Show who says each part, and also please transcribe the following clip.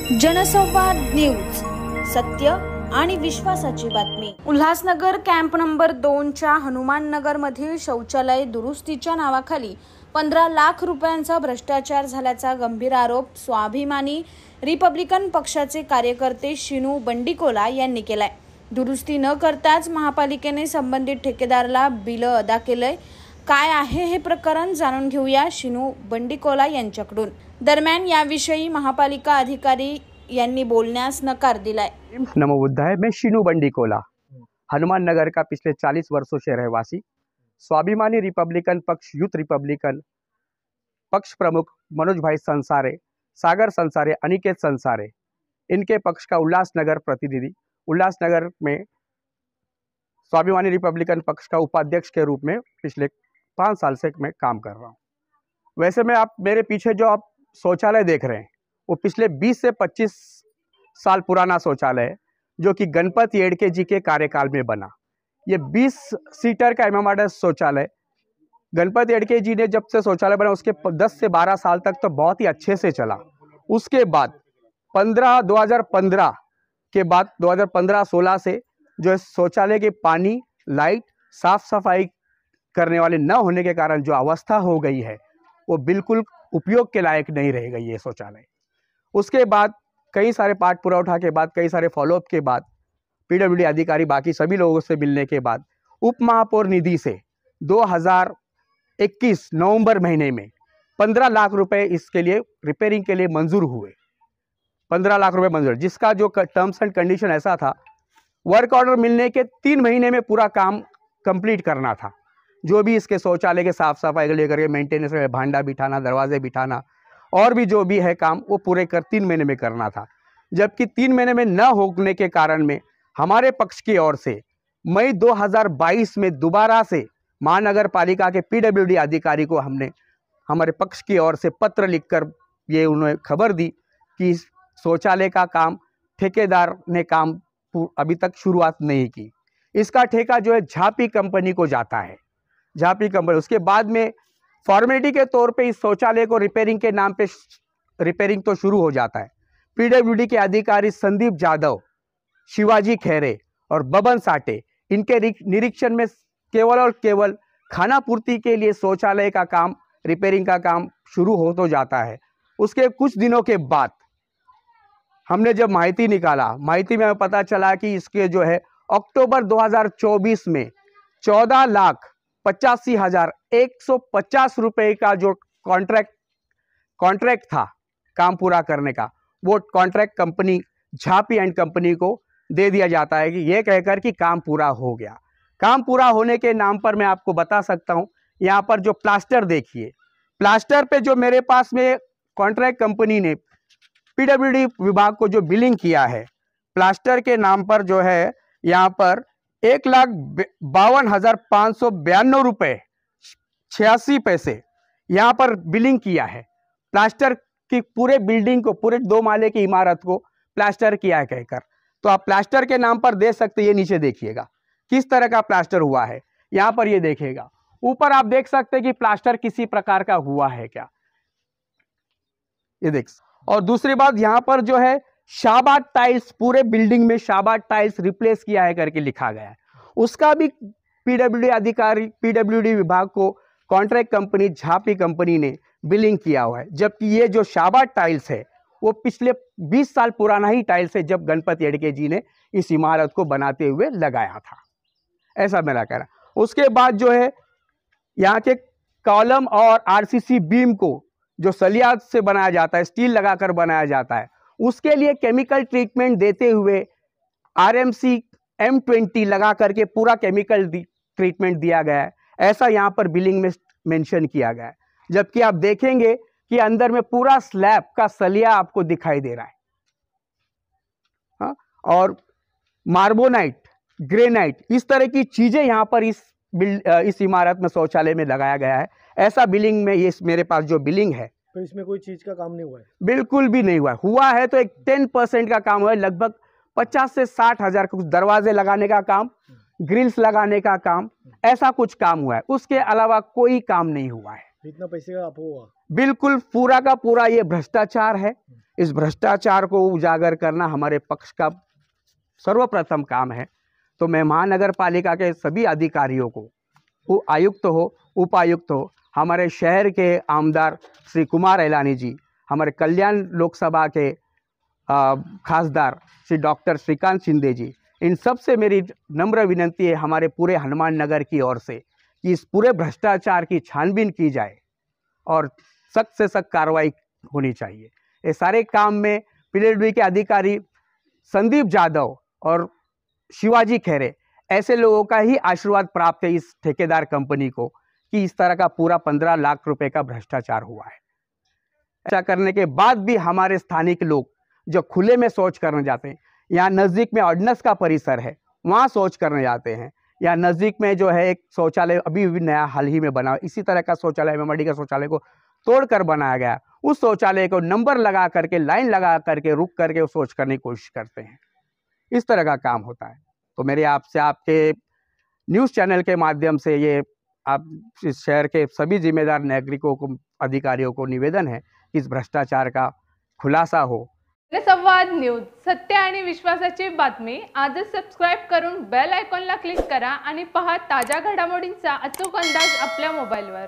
Speaker 1: जनसंवाद न्यूज, सत्य आणि विश्वासाची बातमी। उल्हासनगर कॅम्प नंबर 2 च्या हनुमान नगर मधील शौचालय दुरुस्तीच्या नावाखाली 15 लाख रुपयांचा भ्रष्टाचार झाल्याचा गंभीर आरोप स्वाभिमानी रिपब्लिकन पक्षाचे कार्यकर्ते शिनू बंडीकोला यांनी केलाय। दुरुस्ती न करताच महापालिकेने संबंधित ठेकेदाराला बिल अदा केलंय। काय आहे हे प्रकरण जाणून घेऊया शिनू बंडीकोला यांच्याकडून। दरम्यान याविषयी महापालिका अधिकारी यांनी बोलण्यास नकार दिलाय।
Speaker 2: नमो बुद्धाय। मैं शिनू बंडीकोला, हनुमान नगर का पिछले 40 वर्षों से रहवासी, स्वाभिमानी रिपब्लिकन पक्ष यूथ रिपब्लिकन पक्ष प्रमुख मनोज भाई संसारे, सागर संसारे, अनिकेत संसारे, इनके पक्ष का उल्लासनगर प्रतिनिधि, उल्लासनगर में स्वाभिमानी रिपब्लिकन पक्ष का उपाध्यक्ष के रूप में पिछले 5 साल से मैं काम कर रहा हूँ। वैसे में आप मेरे पीछे जो आप शौचालय देख रहे हैं वो पिछले 20 से 25 साल पुराना शौचालय है, जो कि गणपति येडके जी के कार्यकाल में बना। ये 20 सीटर का एमएमआरडीएस शौचालय गणपति येडके जी ने जब से शौचालय बना उसके 10 से 12 साल तक तो बहुत ही अच्छे से चला। उसके बाद 2015 के बाद 2015-16 से जो है शौचालय के पानी, लाइट, साफ सफाई करने वाले न होने के कारण जो अवस्था हो गई है वो बिल्कुल उपयोग के लायक नहीं रह गई ये शौचालय। उसके बाद कई सारे पाठ पुरौठा के बाद, कई सारे फॉलोअप के बाद, पीडब्ल्यूडी अधिकारी बाकी सभी लोगों से मिलने के बाद उप महापौर निधि से 2021 नवंबर महीने में 15 लाख रुपए इसके लिए रिपेयरिंग के लिए मंजूर हुए। 15 लाख रुपए मंजूर, जिसका जो टर्म्स एंड कंडीशन ऐसा था, वर्क ऑर्डर मिलने के 3 महीने में पूरा काम कंप्लीट करना था। जो भी इसके शौचालय के साफ सफाई लेकर के मेंटेनेंस में भांडा बिठाना, दरवाजे बिठाना और भी जो भी है काम वो पूरे 3 महीने में करना था। जबकि 3 महीने में न होने के कारण में हमारे पक्ष की ओर से मई 2022 में दोबारा से महानगर पालिका के पीडब्ल्यूडी अधिकारी को हमने हमारे पक्ष की ओर से पत्र लिखकर ये उन्हें खबर दी कि शौचालय का काम ठेकेदार ने काम अभी तक शुरुआत नहीं की। इसका ठेका जो है झापी कंपनी को जाता है, झापी कंपनी। उसके बाद में फॉर्मेलिटी के तौर पे इस शौचालय को रिपेयरिंग के नाम पे रिपेयरिंग तो शुरू हो जाता है। पीडब्ल्यूडी के अधिकारी संदीप जाधव, शिवाजी खैरे और बबन साटे, इनके निरीक्षण में केवल और केवल खाना पूर्ति के लिए शौचालय का काम, रिपेयरिंग का काम शुरू हो तो जाता है। उसके कुछ दिनों के बाद हमने जब माहिती निकाला, माहिती में हमें पता चला कि इसके जो है अक्टूबर 2024 में 14,85,150 रुपए का जो कॉन्ट्रैक्ट था काम पूरा करने का, वो contract company Jhapi and company को दे दिया जाता है कि ये कहकर कि काम पूरा हो गया। काम पूरा होने के नाम पर मैं आपको बता सकता हूँ, यहाँ पर जो प्लास्टर देखिए, प्लास्टर पे जो मेरे पास में कॉन्ट्रैक्ट कंपनी ने पीडब्ल्यूडी विभाग को जो बिलिंग किया है, प्लास्टर के नाम पर जो है यहाँ पर 1,52,592 रुपये 86 पैसे यहाँ पर बिलिंग किया है। प्लास्टर की पूरे बिल्डिंग को, पूरे 2 माले की इमारत को प्लास्टर किया है कहकर। तो आप प्लास्टर के नाम पर दे सकते, ये नीचे देखिएगा किस तरह का प्लास्टर हुआ है। यहाँ पर ये देखिएगा, ऊपर आप देख सकते हैं कि प्लास्टर किसी प्रकार का हुआ है क्या, ये देख। और दूसरी बात, यहाँ पर जो है शाबाद टाइल्स, पूरे बिल्डिंग में शाबाद टाइल्स रिप्लेस किया है करके लिखा गया है। उसका भी पीडब्ल्यूडी अधिकारी, पीडब्ल्यूडी विभाग को कॉन्ट्रैक्ट कंपनी झापी कंपनी ने बिलिंग किया हुआ है। जबकि ये जो शाबाद टाइल्स है वो पिछले 20 साल पुराना ही टाइल्स है, जब गणपति येडके जी ने इस इमारत को बनाते हुए लगाया था, ऐसा मेरा कहना। उसके बाद जो है यहाँ के कॉलम और आरसीसी बीम को जो सलिया से बनाया जाता है, स्टील लगाकर बनाया जाता है, उसके लिए केमिकल ट्रीटमेंट देते हुए RMC M20 लगा करके पूरा केमिकल ट्रीटमेंट दिया गया है, ऐसा यहाँ पर बिलिंग में मेंशन किया गया है। जबकि आप देखेंगे कि अंदर में पूरा स्लैब का सलिया आपको दिखाई दे रहा है, हाँ? और मार्बोनाइट, ग्रेनाइट, इस तरह की चीजें यहाँ पर इस इमारत में शौचालय में लगाया गया है। ऐसा बिलिंग में ये मेरे पास जो बिलिंग है,
Speaker 3: तो इसमें कोई चीज का काम नहीं हुआ है?
Speaker 2: बिल्कुल भी नहीं हुआ है। हुआ है तो एक 10% का काम हुआ है। लगभग 50 से 60 हजार कुछ दरवाजे लगाने का काम, ग्रिल्स लगाने का काम, ऐसा कुछ काम हुआ है। उसके अलावा कोई काम नहीं हुआ है।
Speaker 3: इतना पैसे का आपको हुआ?
Speaker 2: बिल्कुल पूरा का पूरा ये भ्रष्टाचार है। इस भ्रष्टाचार को उजागर करना हमारे पक्ष का सर्वप्रथम काम है। तो मैं महानगर पालिका के सभी अधिकारियों को, वो आयुक्त हो, उपायुक्त हो, हमारे शहर के आमदार श्री कुमार एलानी जी, हमारे कल्याण लोकसभा के खासदार श्री डॉक्टर श्रीकांत शिंदे जी, इन सब से मेरी नम्र विनंती है हमारे पूरे हनुमान नगर की ओर से कि इस पूरे भ्रष्टाचार की छानबीन की जाए और सख्त से सख्त कार्रवाई होनी चाहिए। ये सारे काम में पीडब्ल्यूडी के अधिकारी संदीप जाधव और शिवाजी खैरे, ऐसे लोगों का ही आशीर्वाद प्राप्त है इस ठेकेदार कंपनी को कि इस तरह का पूरा 15 लाख रुपए का भ्रष्टाचार हुआ है। ऐसा करने के बाद भी हमारे स्थानिक लोग जो खुले में शौच करने जाते हैं, यहाँ नज़दीक में ऑर्डिनेंस का परिसर है, वहाँ शौच करने जाते हैं, या नज़दीक में जो है एक शौचालय अभी भी नया हाल ही में बना, इसी तरह का शौचालय मेमोरी का शौचालय को तोड़कर बनाया गया, उस शौचालय को नंबर लगा करके, लाइन लगा करके, रुक करके वो शौच करने की कोशिश करते हैं। इस तरह का काम होता है। तो मेरे आपसे, आपके न्यूज़ चैनल के माध्यम से ये आप इस शहर के सभी जिम्मेदार नागरिकों को, अधिकारियों को निवेदन है कि इस भ्रष्टाचार का खुलासा हो।
Speaker 4: संवाद न्यूज, सत्य आणि विश्वासाची बातमी। आजच सबस्क्राईब करून बेल आयकॉनला क्लिक करा आणि पहा ताज्या घडामोडींचा अचूक अंदाज आपल्या मोबाईलवर।